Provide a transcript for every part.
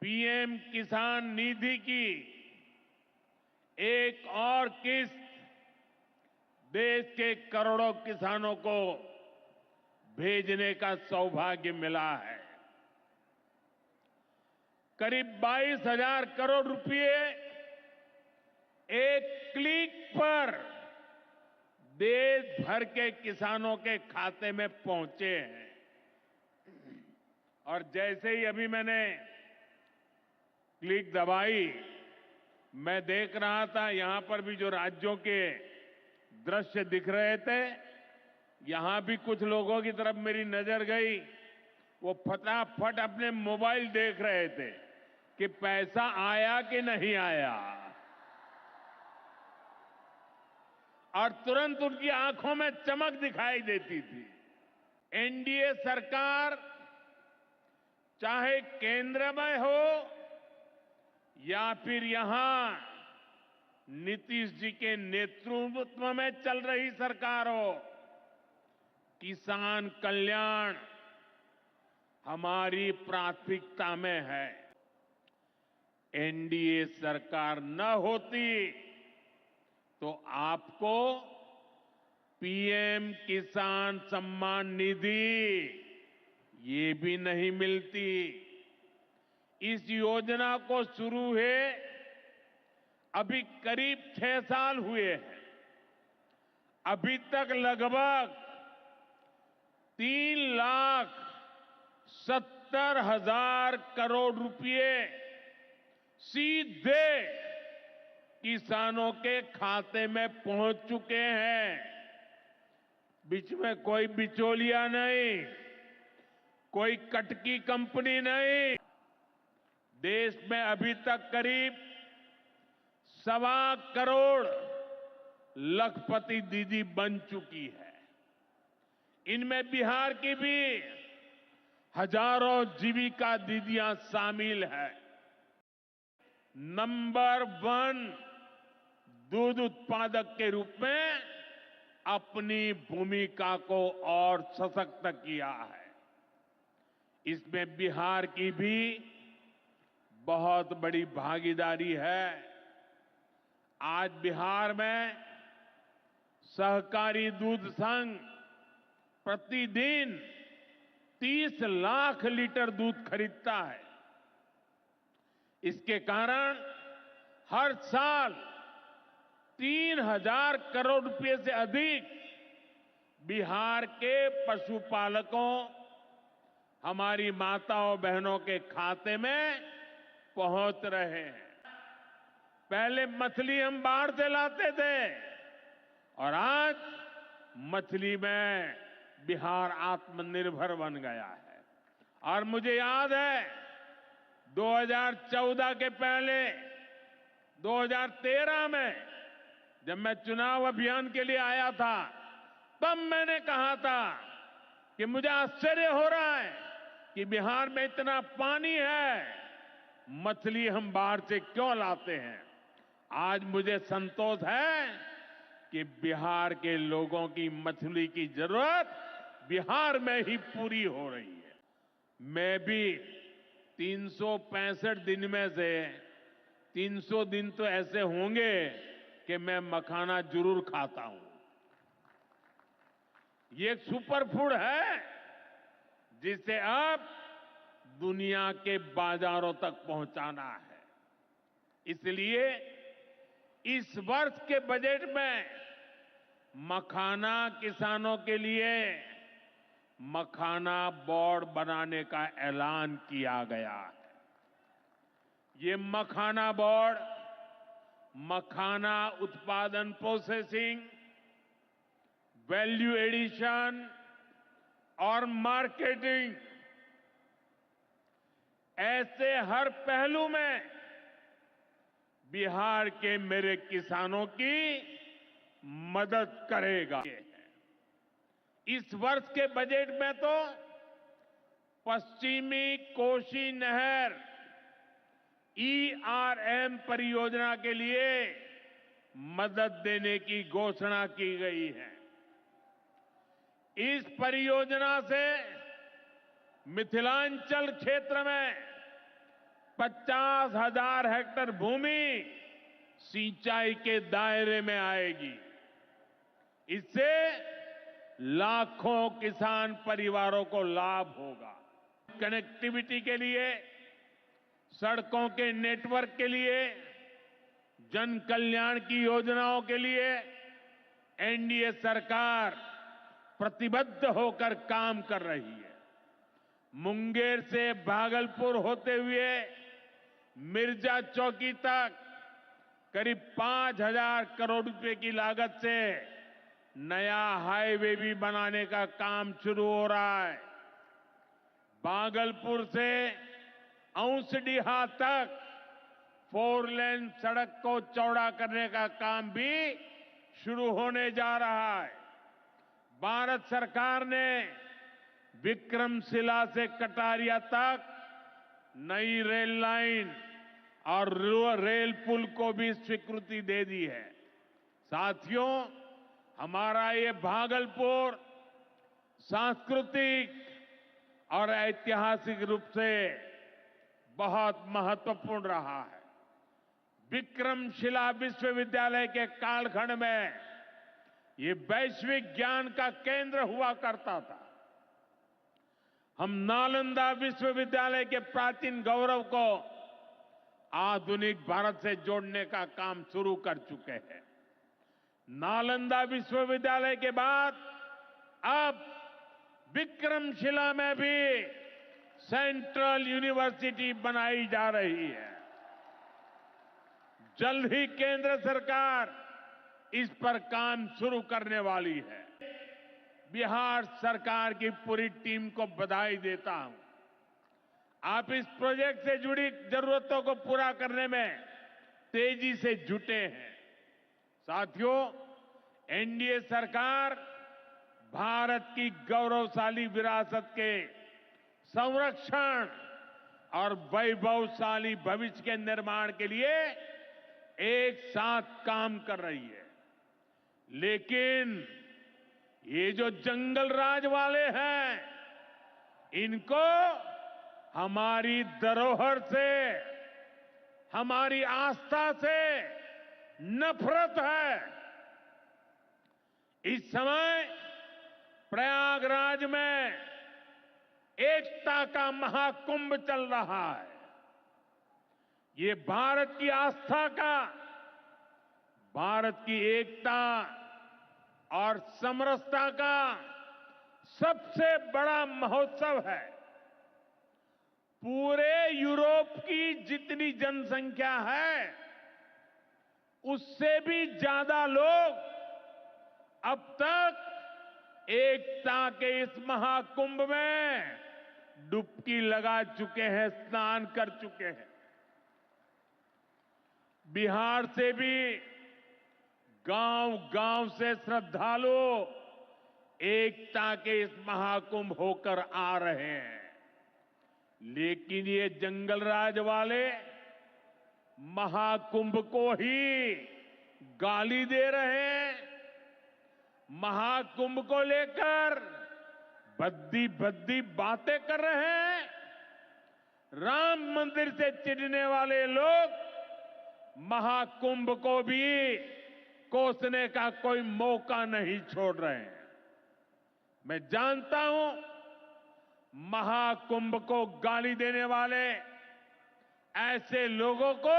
PM किसान निधि की एक और किस्त देश के करोड़ों किसानों को भेजने का सौभाग्य मिला है। करीब 22,000 करोड़ रुपए एक क्लिक पर देश भर के किसानों के खाते में पहुंचे हैं। और जैसे ही अभी मैंने क्लिक दबाई, मैं देख रहा था यहां पर भी जो राज्यों के दृश्य दिख रहे थे, यहां भी कुछ लोगों की तरफ मेरी नजर गई। वो फटाफट अपने मोबाइल देख रहे थे कि पैसा आया कि नहीं आया, और तुरंत उनकी आंखों में चमक दिखाई देती थी। एनडीए सरकार चाहे केंद्र में हो या फिर यहां नीतीश जी के नेतृत्व में चल रही सरकार हो, किसान कल्याण हमारी प्राथमिकता में है। एनडीए सरकार न होती तो आपको पीएम किसान सम्मान निधि ये भी नहीं मिलती। इस योजना को शुरू हुए अभी करीब 6 साल हुए हैं। अभी तक लगभग 3,70,000 करोड़ रुपए सीधे किसानों के खाते में पहुंच चुके हैं। बीच में कोई बिचौलिया नहीं, कोई कटकी कंपनी नहीं। देश में अभी तक करीब 1.25 करोड़ लखपति दीदी बन चुकी है। इनमें बिहार की भी हजारों जीविका दीदियां शामिल है। नंबर 1 दूध उत्पादक के रूप में अपनी भूमिका को और सशक्त किया है। इसमें बिहार की भी बहुत बड़ी भागीदारी है। आज बिहार में सहकारी दूध संघ प्रतिदिन 30 लाख लीटर दूध खरीदता है। इसके कारण हर साल 3,000 करोड़ रुपए से अधिक बिहार के पशुपालकों, हमारी माताओं बहनों के खाते में पहुंच रहे हैं। पहले मछली हम बाहर से लाते थे और आज मछली में बिहार आत्मनिर्भर बन गया है। और मुझे याद है 2014 के पहले 2013 में जब मैं चुनाव अभियान के लिए आया था, तब मैंने कहा था कि मुझे आश्चर्य हो रहा है कि बिहार में इतना पानी है, मछली हम बाहर से क्यों लाते हैं। आज मुझे संतोष है कि बिहार के लोगों की मछली की जरूरत बिहार में ही पूरी हो रही है। मैं भी 365 दिन में से 300 दिन तो ऐसे होंगे कि मैं मखाना जरूर खाता हूं। ये एक सुपर फूड है जिसे अब दुनिया के बाजारों तक पहुंचाना है। इसलिए इस वर्ष के बजट में मखाना किसानों के लिए मखाना बोर्ड बनाने का ऐलान किया गया है। ये मखाना बोर्ड मखाना उत्पादन, प्रोसेसिंग, वैल्यू एडिशन और मार्केटिंग ऐसे हर पहलू में बिहार के मेरे किसानों की मदद करेगा। इस वर्ष के बजट में तो पश्चिमी कोसी नहर ERM परियोजना के लिए मदद देने की घोषणा की गई है। इस परियोजना से मिथिलांचल क्षेत्र में 50,000 हेक्टेयर भूमि सिंचाई के दायरे में आएगी। इससे लाखों किसान परिवारों को लाभ होगा। कनेक्टिविटी के लिए, सड़कों के नेटवर्क के लिए, जन कल्याण की योजनाओं के लिए एनडीए सरकार प्रतिबद्ध होकर काम कर रही है। मुंगेर से भागलपुर होते हुए मिर्जा चौकी तक करीब 5,000 करोड़ रुपए की लागत से नया हाईवे भी बनाने का काम शुरू हो रहा है। भागलपुर से औंसडीहा तक 4 लेन सड़क को चौड़ा करने का काम भी शुरू होने जा रहा है। भारत सरकार ने विक्रमशिला से कटारिया तक नई रेल लाइन और रेल पुल को भी स्वीकृति दे दी है। साथियों, हमारा ये भागलपुर सांस्कृतिक और ऐतिहासिक रूप से बहुत महत्वपूर्ण रहा है। विक्रमशिला विश्वविद्यालय के कालखंड में ये वैश्विक ज्ञान का केंद्र हुआ करता था। हम नालंदा विश्वविद्यालय के प्राचीन गौरव को आधुनिक भारत से जोड़ने का काम शुरू कर चुके हैं। नालंदा विश्वविद्यालय के बाद अब विक्रमशिला में भी सेंट्रल यूनिवर्सिटी बनाई जा रही है। जल्द ही केंद्र सरकार इस पर काम शुरू करने वाली है। बिहार सरकार की पूरी टीम को बधाई देता हूं। आप इस प्रोजेक्ट से जुड़ी जरूरतों को पूरा करने में तेजी से जुटे हैं। साथियों, एनडीए सरकार भारत की गौरवशाली विरासत के संरक्षण और वैभवशाली भविष्य के निर्माण के लिए एक साथ काम कर रही है। लेकिन ये जो जंगल राज वाले हैं, इनको हमारी धरोहर से, हमारी आस्था से नफरत है। इस समय प्रयागराज में एकता का महाकुंभ चल रहा है। ये भारत की आस्था का, भारत की एकता और समरसता का सबसे बड़ा महोत्सव है। पूरे यूरोप की जितनी जनसंख्या है, उससे भी ज्यादा लोग अब तक एकता के इस महाकुंभ में डुबकी लगा चुके हैं, स्नान कर चुके हैं। बिहार से भी गांव-गांव से श्रद्धालु एकता के इस महाकुंभ होकर आ रहे हैं। लेकिन ये जंगल राज वाले महाकुंभ को ही गाली दे रहे हैं। महाकुंभ को लेकर भद्दी भद्दी बातें कर रहे हैं। राम मंदिर से चिढ़ने वाले लोग महाकुंभ को भी कोसने का कोई मौका नहीं छोड़ रहे हैं। मैं जानता हूं, महाकुंभ को गाली देने वाले ऐसे लोगों को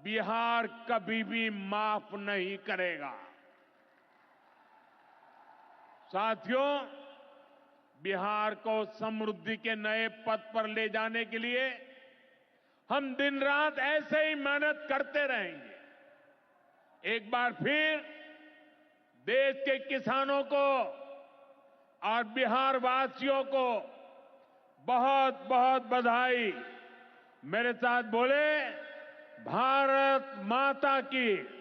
बिहार कभी भी माफ नहीं करेगा। साथियों, बिहार को समृद्धि के नए पथ पर ले जाने के लिए हम दिन रात ऐसे ही मेहनत करते रहेंगे। एक बार फिर देश के किसानों को और बिहार वासियों को बहुत बहुत बधाई। मेरे साथ बोले, भारत माता की।